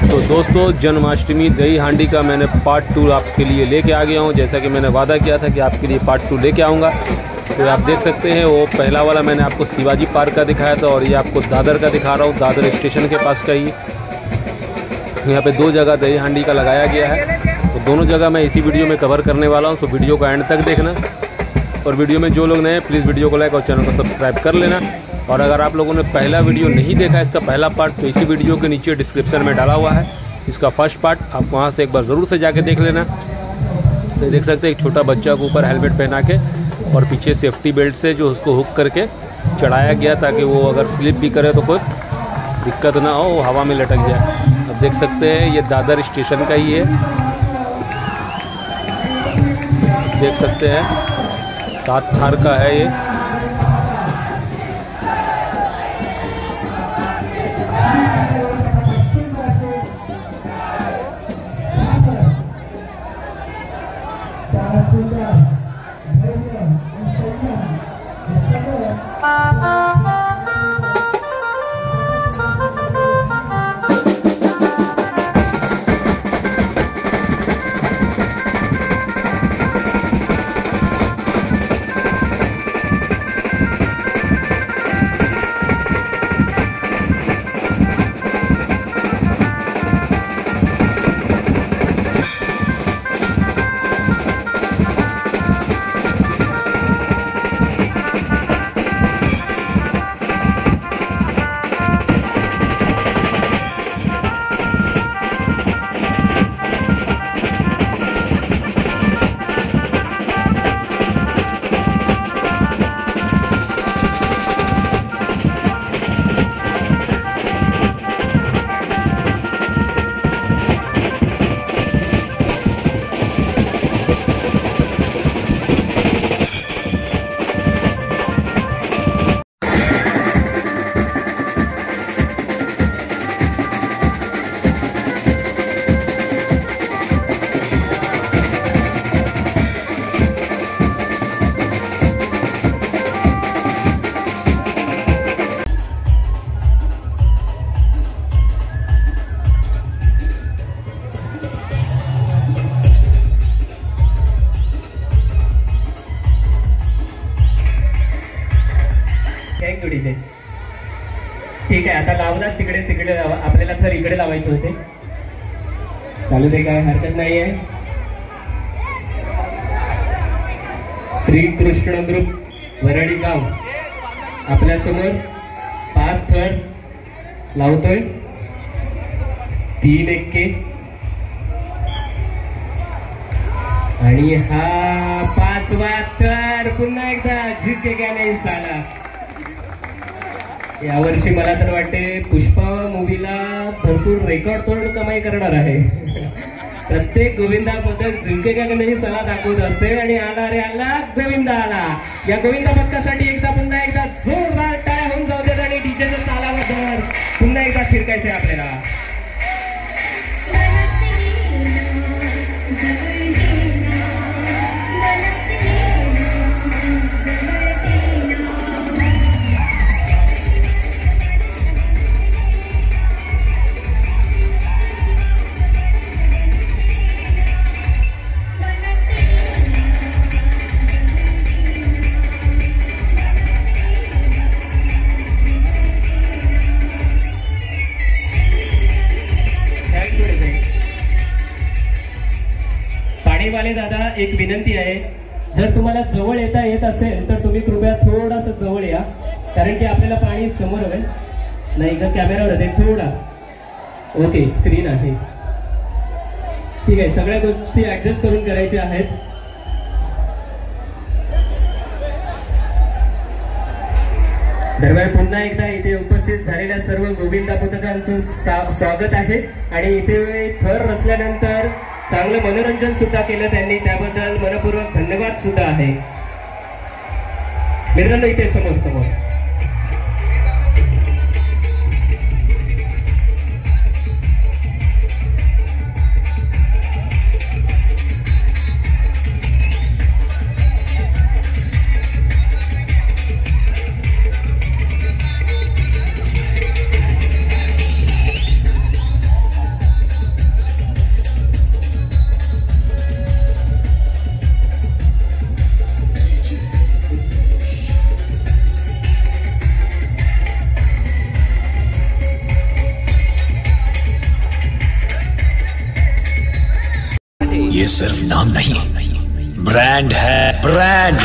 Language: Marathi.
तो दोस्तों, जन्माष्टमी दही हांडी का मैंने पार्ट 2 आपके लिए लेके आ गया हूँ। जैसा कि मैंने वादा किया था कि आपके लिए पार्ट 2 लेके आऊँगा। तो आप देख सकते हैं, वो पहला वाला मैंने आपको शिवाजी पार्क का दिखाया था और ये आपको दादर का दिखा रहा हूँ, दादर स्टेशन के पास का ही। यहाँ पे 2 जगह दही हांडी का लगाया गया है, तो दोनों जगह मैं इसी वीडियो में कवर करने वाला हूँ। तो वीडियो को एंड तक देखना, और वीडियो में जो लोग नए हैं प्लीज़ वीडियो को लाइक और चैनल को सब्सक्राइब कर लेना। और अगर आप लोगों ने पहला वीडियो नहीं देखा इसका पहला पार्ट, तो इसी वीडियो के नीचे डिस्क्रिप्शन में डाला हुआ है इसका फर्स्ट पार्ट, आप वहाँ से एक बार ज़रूर से जाके देख लेना। तो देख सकते हैं एक छोटा बच्चा को ऊपर हेलमेट पहना के और पीछे सेफ्टी बेल्ट से जो उसको हुक करके चढ़ाया गया, ताकि वो अगर स्लिप भी करे तो कोई दिक्कत ना हो, वो हवा में लटक जाए। अब देख सकते हैं ये दादर स्टेशन का ही है, देख सकते हैं 7 थार का है ये। ठीक आहे, आता लावला तिकडे लावा, आपल्याला तर इकडे लावायचे होते। चालू दे, काय हरकत नाहीये। श्री कृष्ण ग्रुप वरळी गाव आपल्या समोर 5 थर लावतोय, 3 एक्के, आणि हा 5वा थर पुन्हा एकदा झुकेगा नहीं साला। यावर्षी मला तर वाटते पुष्पा मूवीला भरपूर रेकॉर्ड तोड कमाई करणार आहे। प्रत्येक गोविंदा पदक झुकेगा नहीं साला दाखवत असते, आणि आला रे आला गोविंदा आला। या गोविंदा पदकासाठी पुन्हा एकदा जोरदार टाळ्या होऊन जाऊ देत, आणि डीजेच्या तालावर पुन्हा एकदा फिरकायचे आपल्याला। वाले दादा, एक विनंती आहे, जर तुम्हाला जवळ येत असेल तर तुम्ही कृपया थोडंसं जवळ या, कारण की आपल्याला पाणी समोर हवंय, नाही का कॅमेरावर आहे थोडा। ओके, स्क्रीन आहे, ठीक आहे, सगळ्या गोष्टी ऍडजस्ट करून करायच्या आहेत। दरम्यान पुन्हा एकदा इथे उपस्थित झालेल्या सर्व गोविंदा पथकांचं स्वागत आहे, आणि इथे थर रचल्यानंतर चांगलं मनोरंजन सुद्धा केलं त्यांनी, त्याबद्दल मनपूर्वक धन्यवाद सुद्धा आहे। मित्रांनो, इथे समोर समोर ये सिर्फ नाम नहीं, ब्रांड है, ब्रांड।